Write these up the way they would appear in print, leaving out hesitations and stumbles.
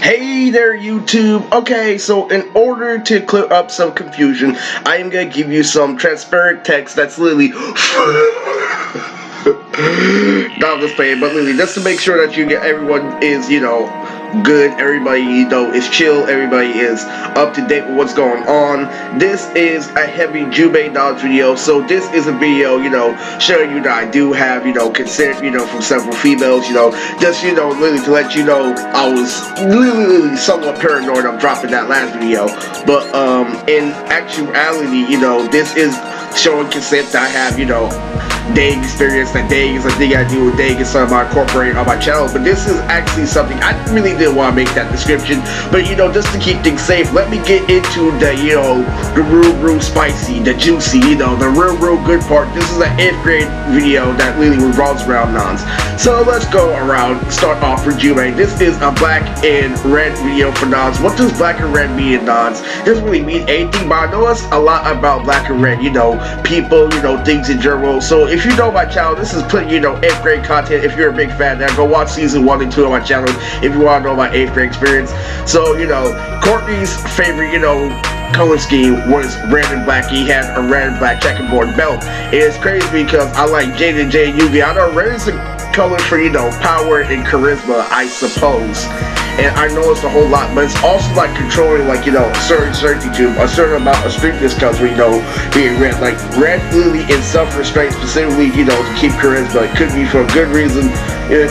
Hey there, YouTube. Okay, so in order to clear up some confusion, I am gonna give you some transparent text that's literally not just playing, but literally just to make sure that you get everyone is, good, everybody, is chill, everybody is up to date with what's going on. This is a heavy Nonz video, so this is a video, showing you that I do have, consent, from several females, just, literally to let you know I was literally somewhat paranoid of dropping that last video, but, in actuality, this is showing consent that I have, dating experience, that dating is a thing I do with dating is something I incorporate on my channel, but this is actually something I really didn't want to make that description, but just to keep things safe, let me get into the, the real spicy, the juicy, the real good part. This is an 8th grade video that really revolves around Nonz. So let's go around, start off for Jume. This is a black and red video for Nonz. What does black and red mean in Nonz? It doesn't really mean anything, but I know us a lot about black and red, people, things in general. So if you know my channel, this is putting, 8th grade content. If you're a big fan, now go watch season 1 and 2 on my channel if you want to know my 8th grade experience. So, Courtney's favorite, color scheme was red and black. He had a red and black checkerboard belt. It's crazy because I like Jade and J and Yugi. I know red is the color for, power and charisma, I suppose. And I know it's a whole lot, but it's also like controlling, like, certain certitude, a certain amount of strictness comes with, being red. Like, red really in self-restraint, specifically, to keep charisma. It could be for a good reason,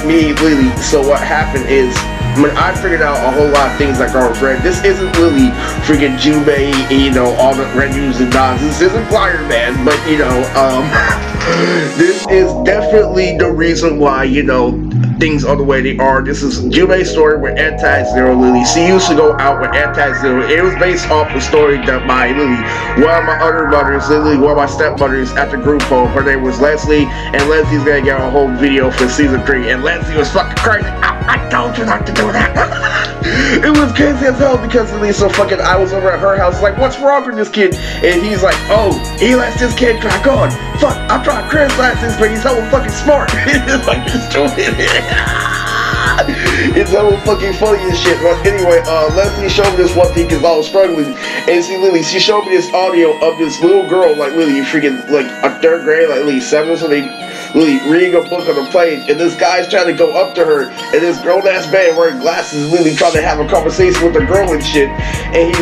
me, really. So what happened is, when I figured out a whole lot of things that go with red, this isn't really freaking Jume, all the red news and Nonz. This isn't Flyer Man, but, this is definitely the reason why, things are the way they are. This is Jume's story with Anti-Zero Lily. She used to go out with Anti-Zero. It was based off a story that by Lily, one of my other mothers, Lily, one of my stepmothers at the group home. Her name was Leslie, and Leslie's gonna get a whole video for season 3. And Leslie was fucking crazy. I told you not to do that. It was crazy as hell because Lily so fucking. I was over at her house like, what's wrong with this kid? And he's like, oh, he lets this kid crack on. Fuck, I'm trying to criticize this, but he's hella fucking smart. It's like this stupid. It's hella fucking funny and shit. But anyway, Leslie showed me this one thing because I was struggling, and see, Lily, she showed me this audio of this little girl, like Lily, freaking like a 3rd grade, like Lily 7 or something. Lily reading a book on the plane, and this guy's trying to go up to her, and this grown-ass man wearing glasses, Lily, trying to have a conversation with the girl and shit, and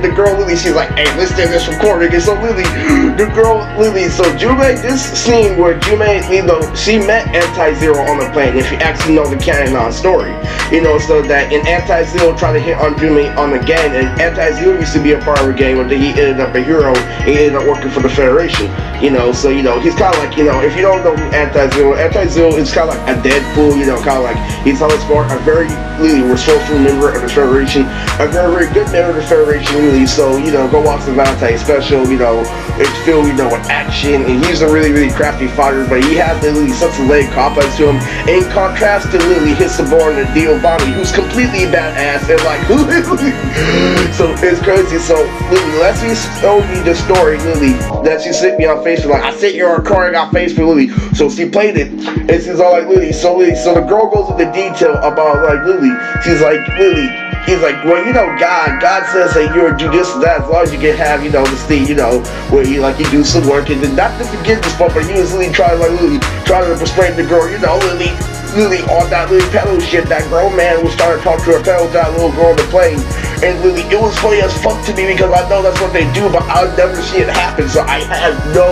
the girl, Lily, she's like, hey, let's do this recording, and so Lily, the girl, Lily, so Jume, this scene where Jume, she met Anti-Zero on the plane, if you actually know the canon story, so that in Anti-Zero trying to hit on Jume on the gang, and Anti-Zero used to be a part of the gang, but then he ended up a hero, and he ended up working for the Federation, so, he's kind of like, if you don't know who Anti-Zero is kind of like a Deadpool, kind of like, he's hella smart, a very, really resourceful member of the Federation, a very, very good member of the Federation, really, so, go watch the Valentine special, it's filled, with action, and he's a really, really crafty fighter, but he has the really such a leg complex to him, in contrast to Lily, his subordinate, Giovanni, who's completely badass, and like, so it's crazy. So Lily, Leslie told me the story, Lily, that she sent me on Facebook, like, I sent you a recording on Facebook, Lily, so she played it, and she's all like, Lily, so the girl goes into detail about, like, Lily, she's like, Lily, he's like, well, God says that you're do this and that as long as you can have, this thing, where you do some work, and then not to forget this part, but he was Lily trying to persuade the girl, Lily on that little pedal shit, that grown man was trying to talk to her pedal, that little girl on the plane, and Lily, it was funny as fuck to me because I know that's what they do, but I'll never see it happen, so I have no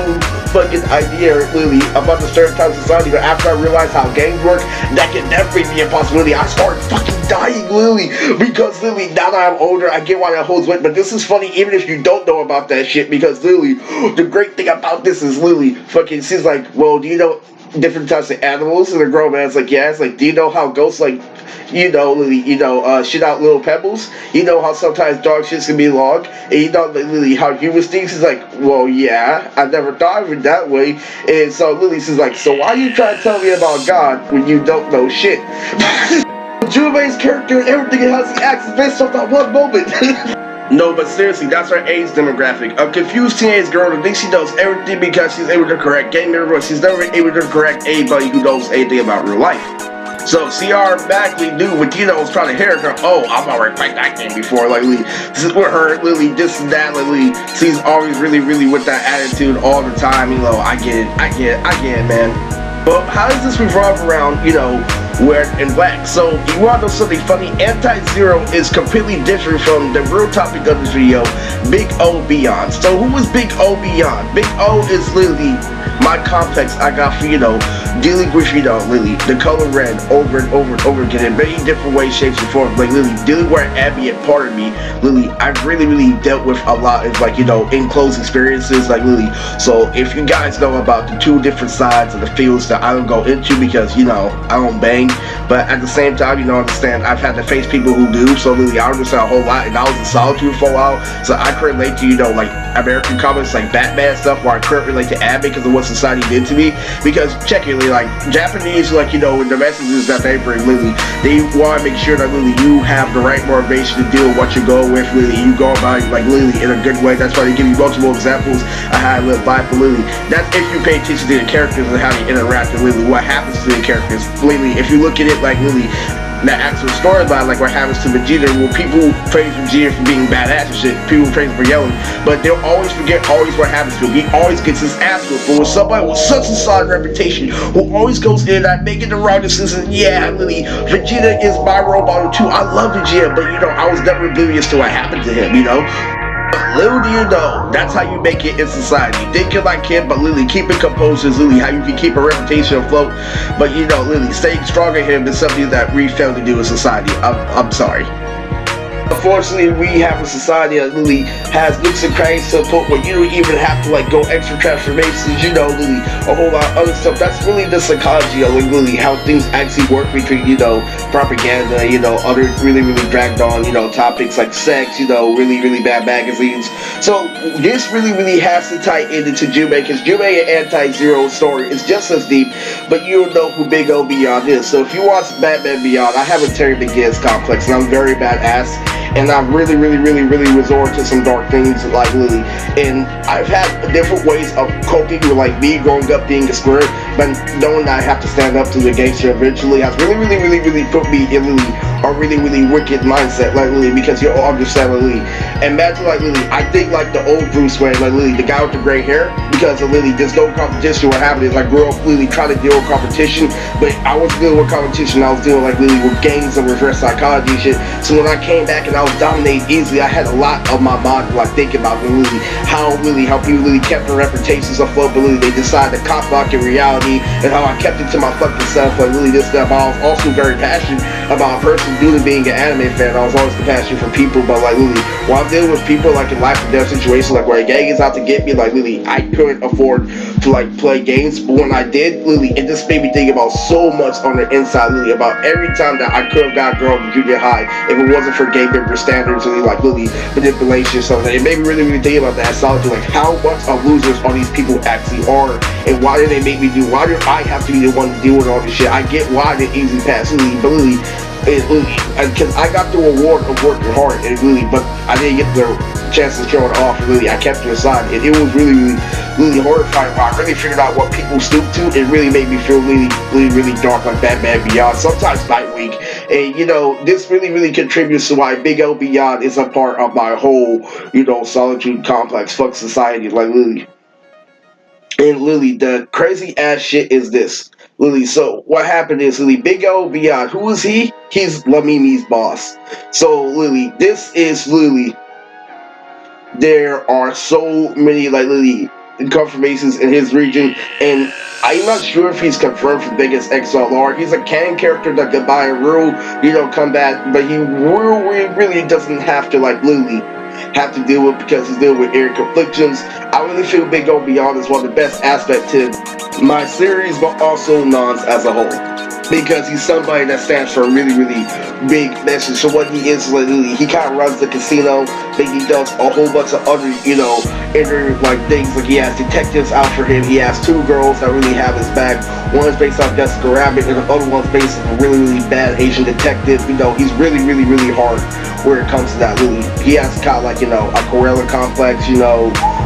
fucking idea, Lily, about the stereotype society, but after I realized how gangs work, that can definitely be a possibility. I started fucking dying, Lily, because Lily, now that I'm older, I get why that holds weight, but this is funny even if you don't know about that shit, because Lily, the great thing about this is Lily, fucking, she's like, well, do you know different types of animals? And the grown man's like, yeah. It's like, do you know how ghosts, like, Lily, shit out little pebbles? How sometimes dog shits can be long? And Lily, how humans think? She's like, well, yeah, I never thought of it that way. And so Lily, she's like, so why are you trying to tell me about God when you don't know shit? Jume's character and everything and how he acts is based off that one moment. No, but seriously, that's her age demographic. A confused teenage girl who thinks she knows everything because she's able to correct gang members, but she's never able to correct anybody who knows anything about real life. So she automatically knew what Gino was trying to hear her. Oh, I've already played that game before. Like, Lily, this is with her, Lily, this and that. Like, Lily, she's always really with that attitude all the time. You know, I get it, man. But how does this revolve around, Red and Black? So, you want to know something funny? Anti-Zero is completely different from the real topic of this video, Big O Beyond. So, who is Big O Beyond? Big O is literally my complex I got for, dealing with, Lily, the color red over and over again in many different ways, shapes, and forms. Like, Lily, dealing with an ambient part of me, Lily, I've really dealt with a lot of, like, in close experiences, like, Lily. So, if you guys know about the two different sides of the fields that I don't go into because, I don't bang, but at the same time, understand, I've had to face people who do, so, Lily, I understand a whole lot, and I was in solitude for a while, so I couldn't relate to, like, American comics, like Batman stuff, where I couldn't relate to anime because of what society did to me, because, check it, like, Japanese, like, the messages that they bring, Lily, they want to make sure that, Lily, you have the right motivation to deal with what you're going with, Lily, you go about it, like, Lily, in a good way. That's why they give you multiple examples of how to live life for Lily. That's if you pay attention to the characters and how they interact with Lily, what happens to the characters, Lily. If you look at it like, Lily, the actual storyline, like what happens to Vegeta, well, people praise Vegeta for being badass and shit, people praise him for yelling, but they'll always forget what happens to him. He always gets his ass whipped. But with somebody with such a solid reputation, who always goes in that making the wrong decisions, yeah, Lily, Vegeta is my role model too. I love Vegeta, but I was never oblivious to what happened to him, But little do you know, that's how you make it in society. Think you're like him, but Lily, keeping composure is Lily, how you can keep a reputation afloat. But Lily, staying strong in him is something that we fail to do in society. I'm sorry. Unfortunately, we have a society that Lily has nooks and crannies to a point where you don't even have to like go extra transformations, Lily, a whole lot of other stuff. That's really the psychology of Lily, how things actually work between, propaganda, other really dragged on, topics like sex, really bad magazines. So this really has to tie into Jume, because Jume and Anti-Zero story is just as deep, but you don't know who Big O Beyond is. So if you watch Batman Beyond, I have a Terry McGinnis complex, and I'm very badass. And I've really resort to some dark things like Lily. And I've had different ways of coping with like me growing up being a square, but knowing that I have to stand up to the gangster eventually has really put me in Lily a really wicked mindset like Lily, because you'll understand like Lily. And imagine like Lily, I think like the old Bruce Wayne, like Lily, the guy with the gray hair, because of Lily, there's no competition. What happened is I grew up Lily trying to deal with competition, but I wasn't dealing with competition, I was dealing like Lily with gangs and reverse psychology and shit. So when I came back and I was dominated easily, I had a lot of my mind to like think about Lily, how people Lily kept their reputations afloat, but Lily, they decided to cop block in reality, and how I kept it to my fucking self, like Lily, this stuff. I was also very passionate about a person due to being an anime fan. I was always compassionate for people, but like Lily, while I'm dealing with people like in life and death situations, like where a gang is out to get me, like Lily, I couldn't afford to like play games, but when I did, Lily, it just made me think about so much on the inside, Lily, about every time that I could have got a girl in junior high if it wasn't for game member standards and like Lily manipulation and stuff. It made me really think about that solitude, like how much of losers all these people actually are, and why do they make me do? Why do I have to be the one to deal with all this shit? I get why the easy pass, Lily, but Lily, because I got the reward of working hard, and Lily, but I didn't get the chance to show it off. Lily, I kept it aside, and it was really horrifying. I really figured out what people stoop to. It really made me feel really dark, like Batman Beyond, sometimes Nightwing. And this really contributes to why Big O Beyond is a part of my whole solitude complex. Fuck society, like Lily. And Lily, the crazy ass shit is this, Lily. So what happened is, Lily, Big O Beyond, who is he? He's Lamimi's boss. So Lily, this is Lily. There are so many like Lily confirmations in his region, and I'm not sure if he's confirmed for biggest XLR. He's a canon character that could buy a real, come back, but he really doesn't have to like Lily have to deal with, because he's dealing with air conflictions. I really feel Big O Beyond is one of the best aspects to my series, but also Nonz as a whole, because he's somebody that stands for a really big message. So what he is, like, he kind of runs the casino, but he does a whole bunch of other, inner like things. Like he has detectives out for him. He has two girls that really have his back. One is based off Jessica Rabbit, and the other one's based on a really bad Asian detective. He's really hard where it comes to that. He has kind of like a Corella complex,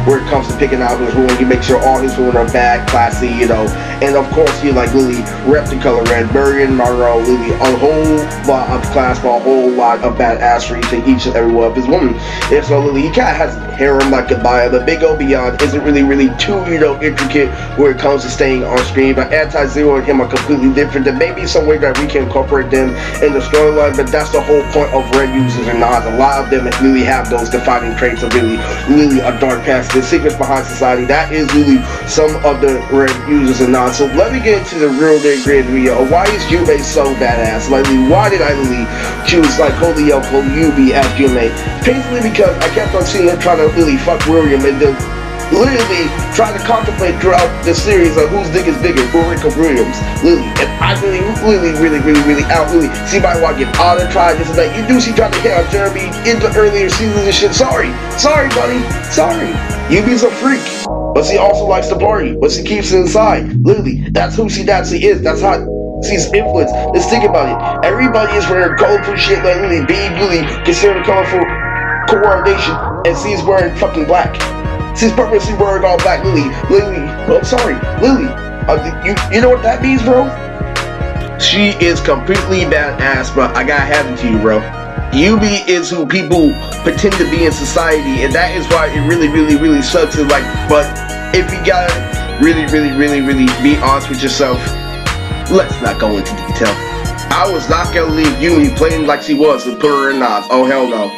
where it comes to picking out his women. He makes sure all his women are bad, classy, you know. And of course, he like Lily rep the color red. Marion Monroe, Lily, a whole lot of class, but a whole lot of badassery to each and every one of his women. And so Lily, he kind of has harem like Goodbye. The Big O Beyond isn't really too, you know, intricate where it comes to staying on screen. But Anti-Zero and him are completely different. There may be some way that we can incorporate them in the storyline, but that's the whole point of Red users and Nonz. A lot of them really have those defining traits of really a dark past. The secrets behind society, that is really some of the Red users and Nonz. So let me get into the real great video. Why is Yume so badass? Like, why did I really choose like Holyoke Yubi as Yume? Basically because I kept on seeing her trying to really fuck William and then literally trying to contemplate throughout the series of whose dick is bigger, Ulrika Williams, Lily. And I really out Lily. See by why get all the try this and that. You do see trying to hit on Jeremy in the earlier seasons and shit. Sorry buddy, sorry. Yubi's a freak. But she also likes to party, but she keeps it inside. Lily, that's who she naturally is. That's how she's influenced. Let's think about it. Everybody is wearing colorful shit like Lily, being Lily, considered a colorful coordination, and she's wearing fucking black. She's purposely wearing all black. Lily, oh sorry, Lily, you know what that means, bro? She is completely badass, bro. I gotta hand it to you, bro. Yubi is who people pretend to be in society, and that is why it really sucks. It's like, but if you gotta really be honest with yourself, let's not go into detail. I was not gonna leave Yumi playing like she was and put her in Nonz. Oh hell no.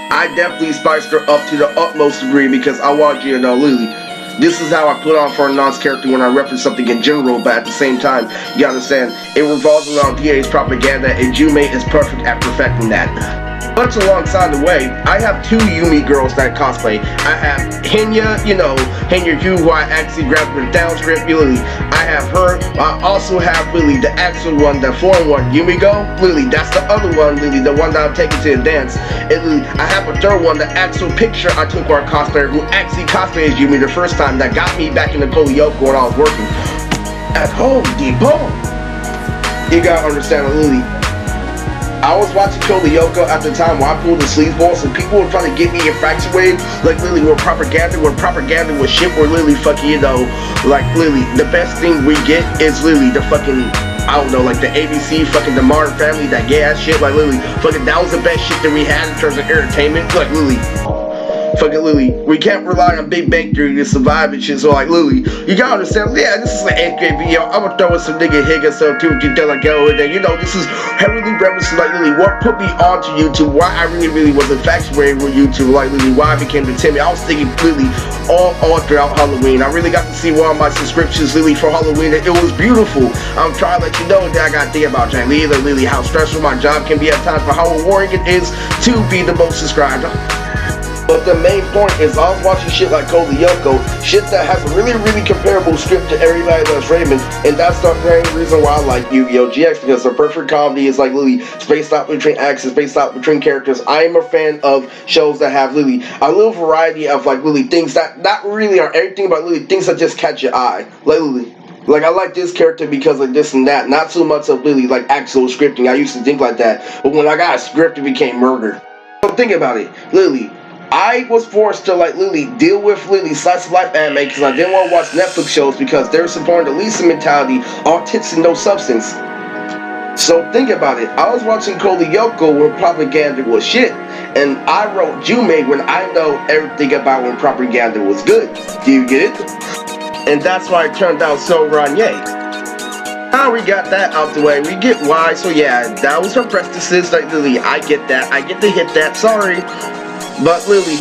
I definitely spiced her up to the utmost degree because I want you to know, Lily, this is how I put on for a Nonz character when I reference something in general, but at the same time, you gotta understand, it revolves around DA's propaganda, and Yume is perfect at perfecting that. But alongside the way, I have two Yumi girls that cosplay. I have Henya, you know, Henya Yu, who I actually grabbed with down script, Lily. I have her. I also have Lily, the actual one, the foreign one. Yumi go, Lily, that's the other one, Lily, the one that I'm taking to the dance. And Lily, I have a third one, the actual picture I took for a cosplayer who actually cosplayed as Yumi the first time that got me back in the Holyoke when I was working at Home Depot. You gotta understand, Lily, I was watching Holyoke at the time while I pulled the sleazeballs, and people were trying to get me infatuated, like Lily, where propaganda was shit, where Lily fucking, you know, like Lily, the best thing we get is Lily, the fucking, I don't know, like the ABC, fucking the Modern Family, that gay ass shit, like Lily, fucking that was the best shit that we had in terms of entertainment, like Lily. Fucking Lily, we can't rely on Big Bang Theory to survive and shit, so like Lily, you gotta understand, yeah, this is an 8th grade video, I'm gonna throw in some nigga Higa so too, get there like go and then, you know, this is heavily reminiscent, like Lily, what put me onto YouTube, why I really was infatuated with YouTube, like Lily, why I became the Timmy. I was thinking Lily all throughout Halloween. I really got to see one of my subscriptions, Lily, for Halloween, and it was beautiful. I'm trying to let you know that I gotta think about Jane Lee, Lily, how stressful my job can be at times, but how rewarding it is to be the most subscribed. But the main point is I was watching shit like Holyoke, shit that has a really comparable script to Everybody Loves Raymond, and that's the main reason why I like Yu-Gi-Oh! GX, because the perfect comedy is like Lily, spaced out between acts, spaced out between characters. I am a fan of shows that have Lily a little variety of like Lily things that not really are everything about Lily, things that just catch your eye. Like Lily, like I like this character because of this and that, not so much of Lily like actual scripting. I used to think like that, but when I got a script, it became murder. So think about it, Lily. I was forced to like Lily deal with Lily slice of life anime because I didn't want to watch Netflix shows because they're supporting the Lisa mentality, all tits and no substance. So think about it. I was watching Holyoke when propaganda was shit, and I wrote Jume when I know everything about when propaganda was good. Do you get it? And that's why it turned out so Ranye. Now we got that out the way, we get why. So yeah, that was her prestices like Lily. I get that. I get to hit that. Sorry. But Lily,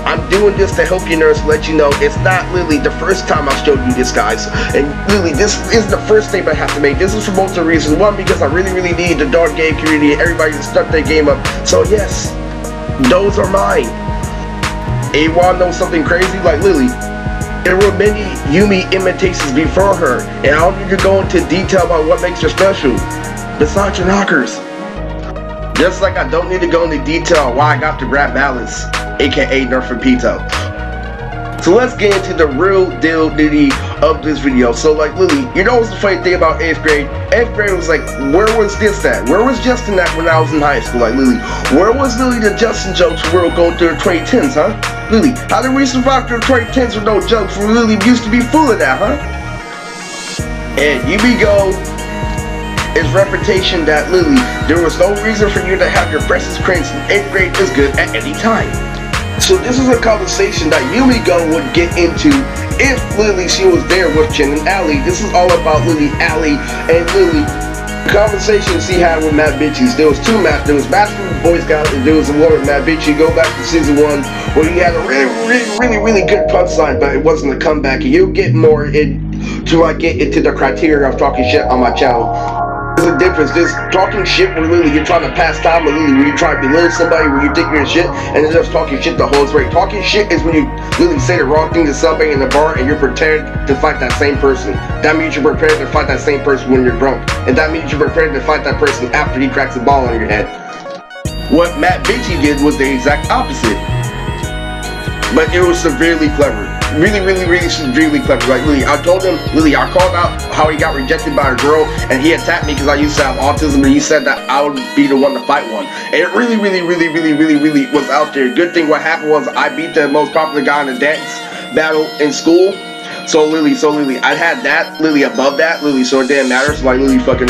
I'm doing this to help you nerds, let you know it's not Lily the first time I showed you this, guys. And Lily, this is the first statement I have to make. This is for multiple reasons. One, because I really need the dark game community and everybody to step their game up. So yes, those are mine. And you wanna know something crazy? Like Lily, there were many Yumi imitations before her, and I don't need to go into detail about what makes her special. Besides your knockers. Just like I don't need to go into detail on why I got to grab balance, aka Nerf and Pito. So let's get into the real deal nitty of this video. So like Lily, you know what's the funny thing about 8th grade? 8th grade was like, where was this at? Where was Justin at when I was in high school? Like Lily, where was Lily the Justin jokes when we were going through the 2010s, huh? Lily, how did we survive through the 2010s with no jokes when Lily used to be full of that, huh? And here we go. His reputation that Lily, there was no reason for you to have your precious cranes in 8th grade is good at any time. So this is a conversation that Yumiko would get into if Lily, she was there with Jen and Allie. This is all about Lily, Allie, and Lily. Conversations he had with Matt Bitchies. There was two Matt. There was Matt from the Boy Scout, and there was a woman, Matt Bitchy. Go back to season 1 where he had a really good punchline, but it wasn't a comeback. And you'll get more into I get into the criteria of talking shit on my channel. There's a difference. There's talking shit where Lily, you're trying to pass time with Lily, where you try to belittle somebody, where you think you're shit, and then just talking shit the whole way. Talking shit is when you Lily say the wrong thing to somebody in the bar and you're prepared to fight that same person. That means you're prepared to fight that same person when you're drunk. And that means you're prepared to fight that person after he cracks a ball on your head. What Matt Bitchy did was the exact opposite. But it was severely clever. Really severely clever. Like Lily, I told him, Lily, I called out how he got rejected by a girl, and he attacked me because I used to have autism, and he said that I would be the one to fight one. And it really was out there. Good thing what happened was I beat the most popular guy in the dance battle in school. So Lily, I had that, Lily above that, Lily, so it didn't matter. So like Lily fucking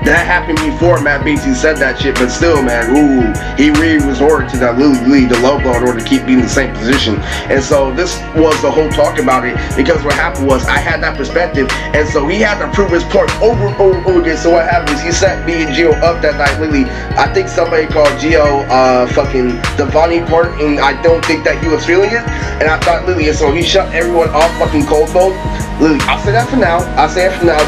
that happened before Matt Beasley said that shit, but still, man, ooh, he really resorted to that Lily the low blow in order to keep me in the same position. And so this was the whole talk about it, because what happened was I had that perspective, and so he had to prove his point over and over again. So what happened is he set me and Gio up that night. Lily, I think somebody called Gio fucking the Vonnie part, and I don't think that he was feeling it, and I thought Lily, and so he shut everyone off fucking cold mode. Lily, I'll say that for now.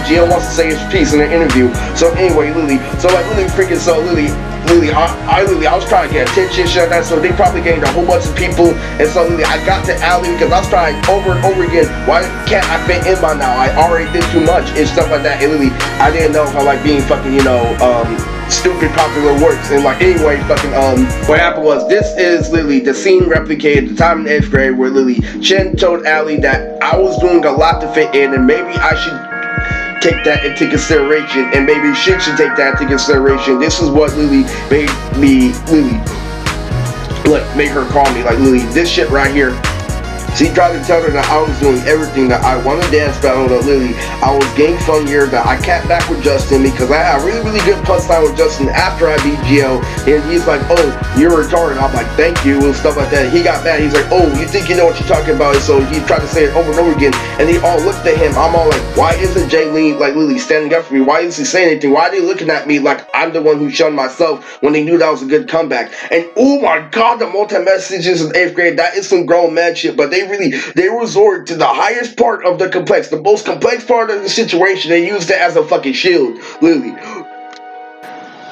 Gio wants to say his piece in an interview. So anyway, Lily, so like Lily freaking, so Lily, I was trying to get attention, shit like that, so they probably gained a whole bunch of people, and so Lily, I got to Allie because I was trying over and over again, why can't I fit in by now? I already did too much and stuff like that, and Lily, I didn't know how like being fucking, you know, stupid popular works. And like anyway, fucking what happened was, this is Lily, the scene replicated the time in 8th grade where Lily Chen told Allie that I was doing a lot to fit in, and maybe I should take that into consideration, and maybe she should take that into consideration. This is what Lily made her call me, like Lily, this shit right here. She tried to tell her that I was doing everything, that I won a dance battle, that Lily, I was getting funnier, that I cat back with Justin because I had a really good punchline with Justin after I beat Gio, and he's like, oh, you're retarded. I'm like, thank you, and stuff like that. He got mad. He's like, oh, you think you know what you're talking about? And so he tried to say it over and over again, and they all looked at him. I'm all like, why isn't Jaylene, like Lily, standing up for me? Why isn't he saying anything? Why are they looking at me like I'm the one who shunned myself when they knew that was a good comeback? And oh my god, the multi-messages in 8th grade, that is some grown man shit, but they resort to the highest part of the complex, the most complex part of the situation. They used it as a fucking shield, Lily.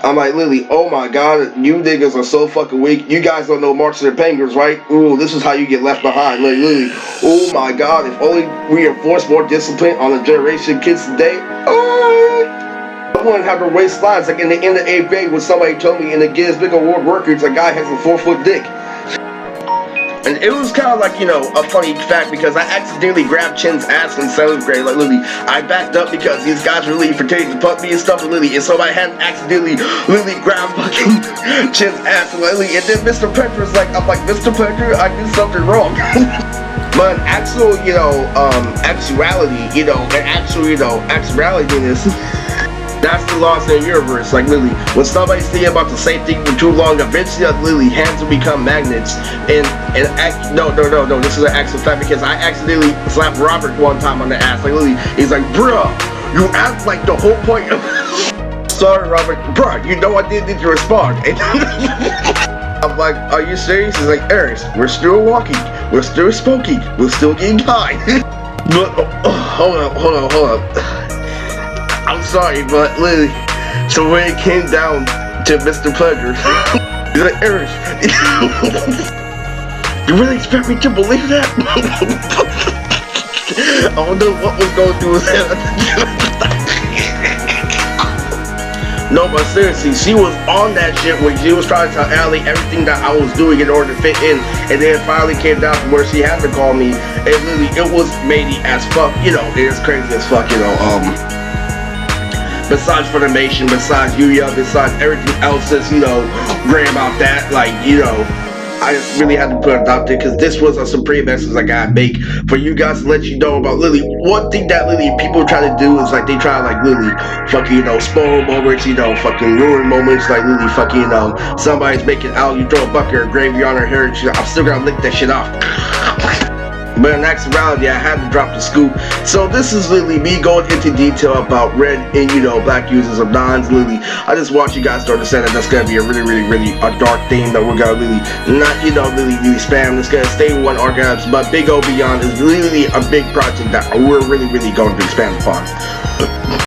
I'm like, Lily, oh my god, you niggas are so fucking weak. You guys don't know March of the Penguins, right? Ooh, this is how you get left behind. Like, Lily, oh my god, if only we enforce more discipline on the generation of kids today. I wouldn't have to waste lines like in the end of 8th grade when somebody told me in the Guinness Book of World Records a guy has a 4-foot dick. And it was kind of like, you know, a funny fact because I accidentally grabbed Chen's ass in 7th grade. Like, Lily, I backed up because these guys were really pretending to pump me and stuff with Lily. And so I hadn't accidentally grabbed fucking Chen's ass with Lily. And then Mr. Petro was like, I'm like, Mr. Petro, I did something wrong. But actual, you know, actuality, you know, and actual, you know, actuality in this. That's the laws in the universe. Like Lily, when somebody's thinking about the same thing for too long, eventually, like Lily, hands will become magnets. No, this is an actual fact because I accidentally slapped Robert one time on the ass. Like Lily, he's like, bruh, you act like the whole point of sorry, Robert, bruh, you know I didn't need to respond. I'm like, are you serious? He's like, Eris, we're still walking, we're still smoking, we're still getting high. But hold on. I'm sorry, but Lily, so when it came down to Mr. Pleasure, he's like, Eris, you really expect me to believe that? I don't know what was going through his head. No, but seriously, she was on that shit when she was trying to tell Allie everything that I was doing in order to fit in, and then it finally came down to where she had to call me, and literally, it was matey as fuck, you know, it is crazy as fuck, you know, besides Funimation, besides Yuya, besides everything else that's, you know, great about that, like, you know, I just really had to put it out there because this was a supreme message I gotta make for you guys to let you know about Lily. One thing that Lily people try to do is like they try to like Lily fucking, you know, spoil moments, you know, fucking ruin moments, like Lily fucking, you know, somebody's making out, you throw a bucket or gravy on her hair, and I'm still gonna lick that shit off. But in actuality, I had to drop the scoop. So this is literally me going into detail about red and, you know, black users of Nonz. Literally, I just want you guys to understand that that's gonna be a really a dark theme that we're gonna really not, you know, really spam. It's gonna stay with one organism, but Big O Beyond is literally a big project that we're really going to expand upon.